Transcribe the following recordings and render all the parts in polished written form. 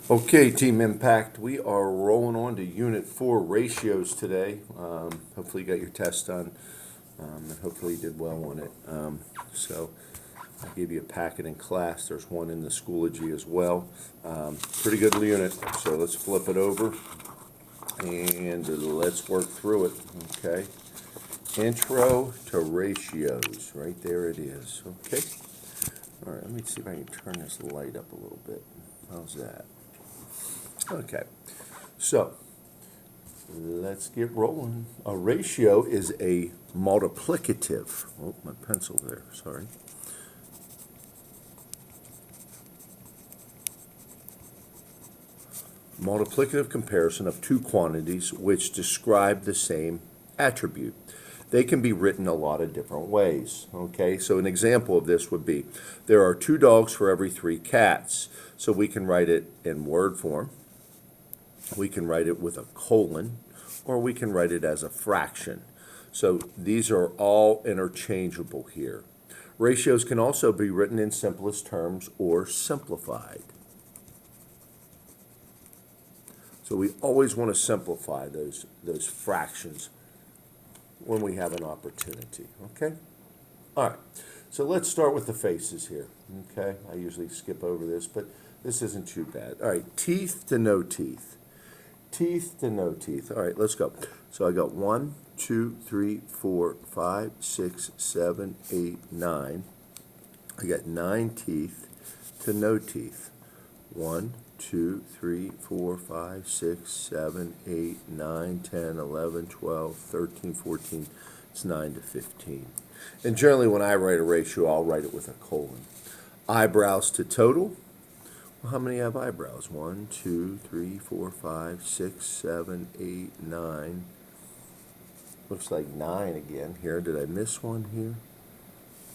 Okay, Team Impact, we are rolling on to Unit 4 ratios today. Hopefully you got your test done, and hopefully you did well on it. So I gave you a packet in class. There's one in the Schoology as well. Pretty good unit, so let's flip it over and let's work through it, okay? Intro to ratios, right there it is, okay? All right, let me see if I can turn this light up a little bit. How's that? Okay, so let's get rolling. A ratio is a multiplicative. Oh, my pencil there, sorry. Multiplicative comparison of two quantities which describe the same attribute. They can be written a lot of different ways. Okay, so an example of this would be there are 2 dogs for every 3 cats. So we can write it in word form. We can write it with a colon, or we can write it as a fraction. So these are all interchangeable here. Ratios can also be written in simplest terms or simplified. So we always want to simplify those fractions when we have an opportunity, okay? All right, so let's start with the faces here, okay? I usually skip over this, but this isn't too bad. All right, teeth to no teeth. Teeth to no teeth. All right, let's go. So I got 1, 2, 3, 4, 5, 6, 7, 8, 9. I got 9 teeth to no teeth. 1, 2, 3, 4, 5, 6, 7, 8, 9, 10, 11, 12, 13, 14. It's 9 to 15. And generally when I write a ratio, I'll write it with a colon. Eyebrows to total. Well, how many have eyebrows? 1, 2, 3, 4, 5, 6, 7, 8, 9. Looks like 9 again here. Did I miss one here?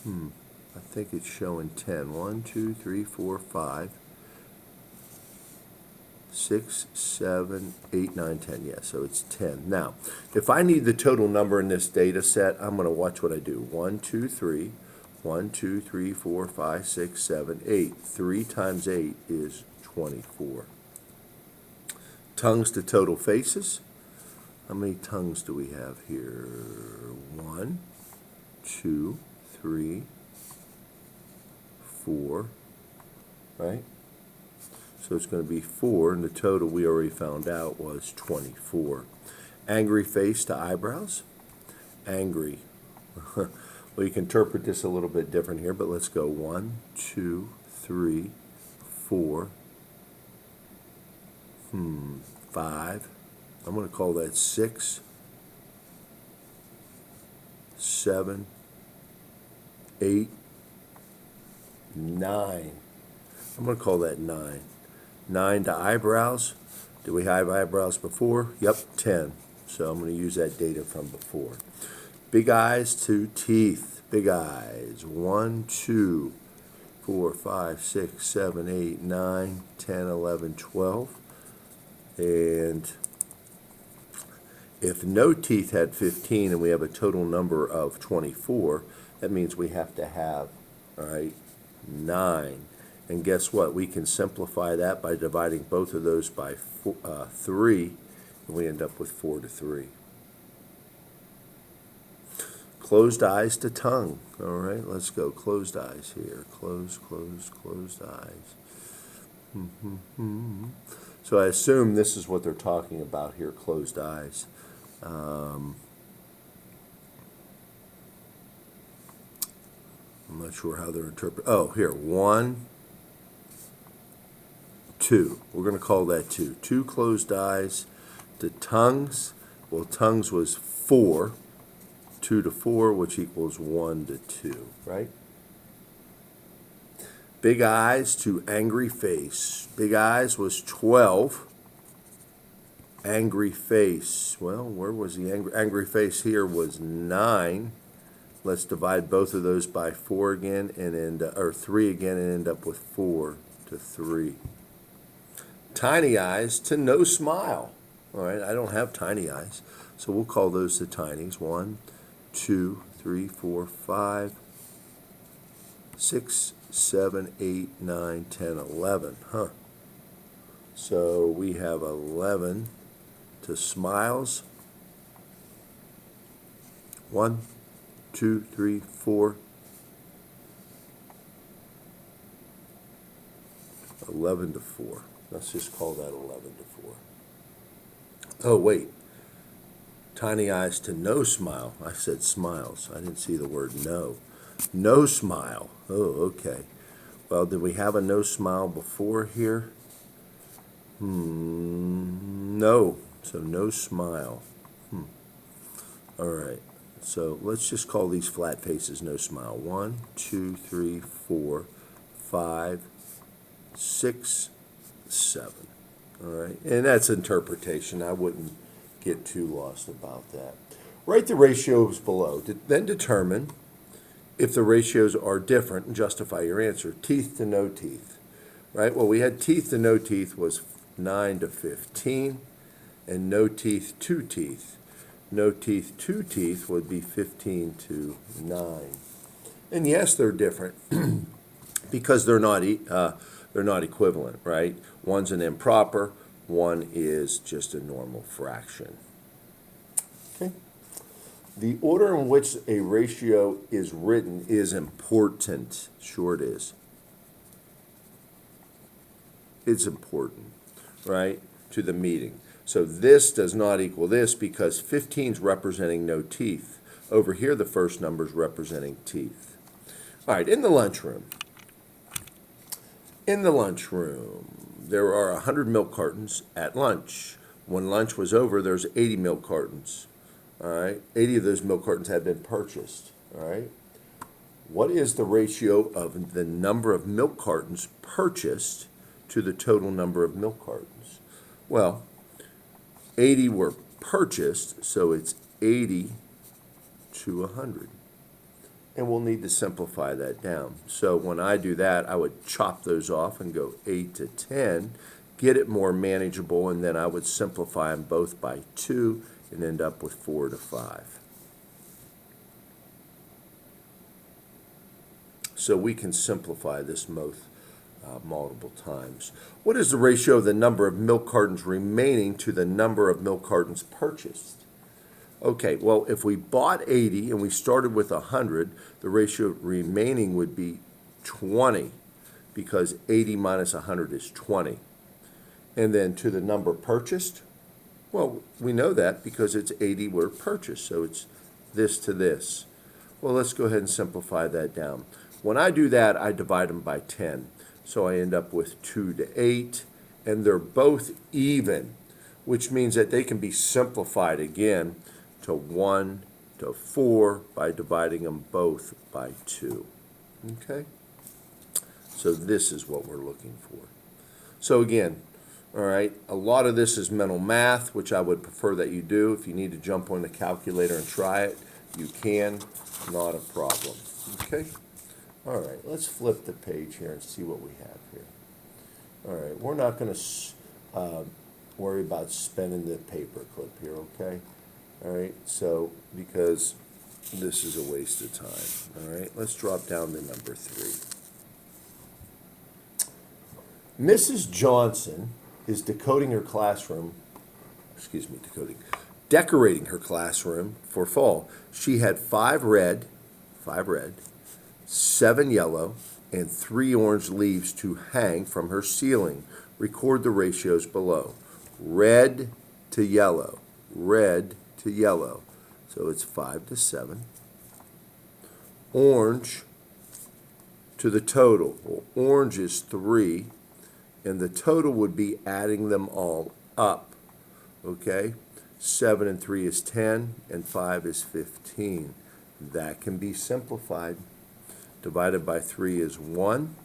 I think it's showing 10. 1, 2, 3, 4, 5, 6, 7, 8, 9, 10. Yeah, so it's 10. Now, if I need the total number in this data set, I'm going to watch what I do. 1, 2, 3. 1, 2, 3, 4, 5, 6, 7, 8. 3 times 8 is 24. Tongues to total faces. How many tongues do we have here? 1, 2, 3, 4, right? So it's going to be 4, and the total we already found out was 24. Angry face to eyebrows. Angry. Well, you can interpret this a little bit different here, but let's go 1, 2, 3, 4, 5. I'm going to call that 6, 7, 8, 9. I'm going to call that 9. 9 to eyebrows. Did we have eyebrows before? Yep, 10. So I'm going to use that data from before. Big eyes to teeth. Big eyes. 1, 2, 4, 5, 6, 7, 8, 9, 10, 11, 12. And if no teeth had 15 and we have a total number of 24, that means we have to have, all right, 9. And guess what? We can simplify that by dividing both of those by 3, and we end up with 4 to 3. Closed eyes to tongue. All right, let's go. Closed eyes here. Closed eyes. So I assume this is what they're talking about here, closed eyes. I'm not sure how they're interpreting. Oh, here, 1, 2. We're going to call that 2. 2 closed eyes. The tongues, well, tongues was 4. 2 to 4, which equals 1 to 2, right? Big eyes to angry face. Big eyes was 12. Angry face, well, where was the angry face here was 9. Let's divide both of those by 4 again, and or 3 again, and end up with 4 to 3. Tiny eyes to no smile. All right, I don't have tiny eyes, so we'll call those the tinies. 1, 2, 3, 4, 5, 6, 7, 8, 9, 10, 11. So we have 11 to Smiles. 1, 2, 3, 4. 11 to 4. Let's just call that 11 to 4. Oh, wait. Tiny Eyes to No Smile. I said Smiles. I didn't see the word no. No Smile. Oh, okay. Well, did we have a No Smile before here? No. So No Smile. All right. So let's just call these flat faces No Smile. 1, 2, 3, 4, 5, 6, 7. All right. And that's interpretation. I wouldn't get too lost about that. Write the ratios below. Then determine if the ratios are different and justify your answer. Teeth to no teeth. Right? Well, we had teeth to no teeth was 9 to 15, and no teeth, 2 teeth. No teeth, 2 teeth would be 15 to 9. And yes, they're different because they're not equivalent, right? One's an improper, one is just a normal fraction. Okay. The order in which a ratio is written is important. Sure it is. It's important, right, to the meeting. So this does not equal this because 15 is representing no teeth. Over here, the first number is representing teeth. All right, in the lunchroom. In the lunchroom, there are 100 milk cartons at lunch. When lunch was over, there's 80 milk cartons. All right, 80 of those milk cartons had been purchased. All right. What is the ratio of the number of milk cartons purchased to the total number of milk cartons? Well, 80 were purchased, so it's 80 to 100. And we'll need to simplify that down. So when I do that, I would chop those off and go 8 to 10, get it more manageable, and then I would simplify them both by 2 and end up with 4 to 5. So we can simplify this multiple times. What is the ratio of the number of milk cartons remaining to the number of milk cartons purchased? Okay, well, if we bought 80 and we started with 100, the ratio remaining would be 20 because 80 minus 100 is 20. And then to the number purchased, well, we know that because it's 80 were purchased, so it's this to this. Well, let's go ahead and simplify that down. When I do that, I divide them by 10. So I end up with 2 to 8, and they're both even, which means that they can be simplified again to 1 to 4 by dividing them both by 2. Okay? So this is what we're looking for. So again, all right, a lot of this is mental math, which I would prefer that you do. If you need to jump on the calculator and try it, you can, not a problem. Okay? All right, let's flip the page here and see what we have here. All right, we're not going to worry about spinning the paper clip here, okay? All right, so because this is a waste of time. All right, let's drop down to number 3. Mrs. Johnson is decorating her classroom for fall. She had 5 red, 7 yellow, and 3 orange leaves to hang from her ceiling. Record the ratios below. Red to yellow, red to yellow. So it's 5 to 7. Orange to the total. Well, orange is 3, and the total would be adding them all up. Okay? 7 and 3 is 10, and 5 is 15. That can be simplified. Divided by 3 is 1.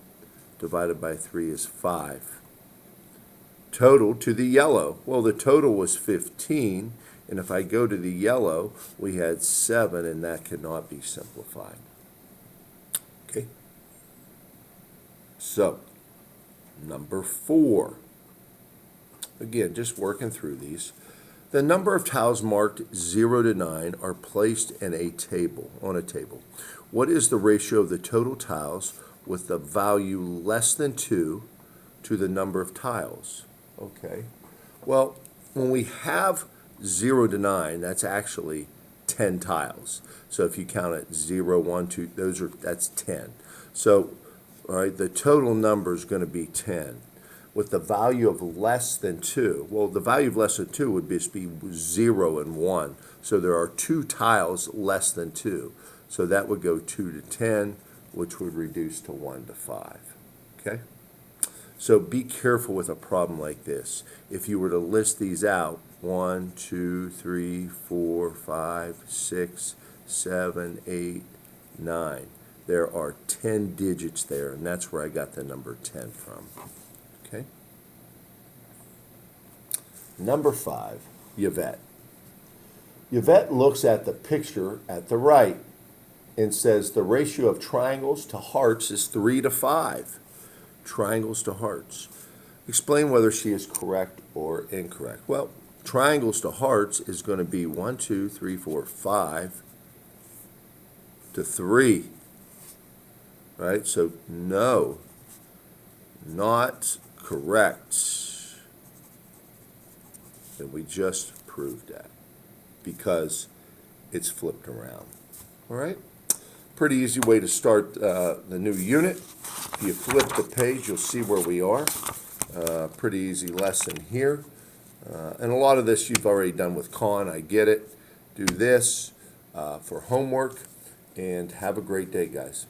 Divided by 3 is 5. Total to the yellow. Well, the total was 15. And if I go to the yellow, we had 7, and that cannot be simplified. Okay? So, number 4. Again, just working through these. The number of tiles marked 0 to 9 are placed in a table, on a table. What is the ratio of the total tiles with the value less than 2 to the number of tiles? Okay. Well, when we have 0 to 9, that's actually 10 tiles. So if you count it 0, 1, 2, that's 10. So, all right, the total number is going to be 10. With the value of less than 2, well, the value of less than 2 would just be 0 and 1. So there are 2 tiles less than 2. So that would go 2 to 10, which would reduce to 1 to 5. Okay? So be careful with a problem like this. If you were to list these out, 1, 2, 3, 4, 5, 6, 7, 8, 9. There are 10 digits there, and that's where I got the number 10 from. Okay? Number 5, Yvette. Yvette looks at the picture at the right and says the ratio of triangles to hearts is 3 to 5. Triangles to hearts. Explain whether she is correct or incorrect. Well, triangles to hearts is going to be 1, 2, 3, 4, 5 to 3. Right? So, no, not correct. And we just proved that because it's flipped around. All right? Pretty easy way to start the new unit. If you flip the page, you'll see where we are. Pretty easy lesson here. And a lot of this you've already done with Khan. I get it. Do this for homework, and have a great day, guys.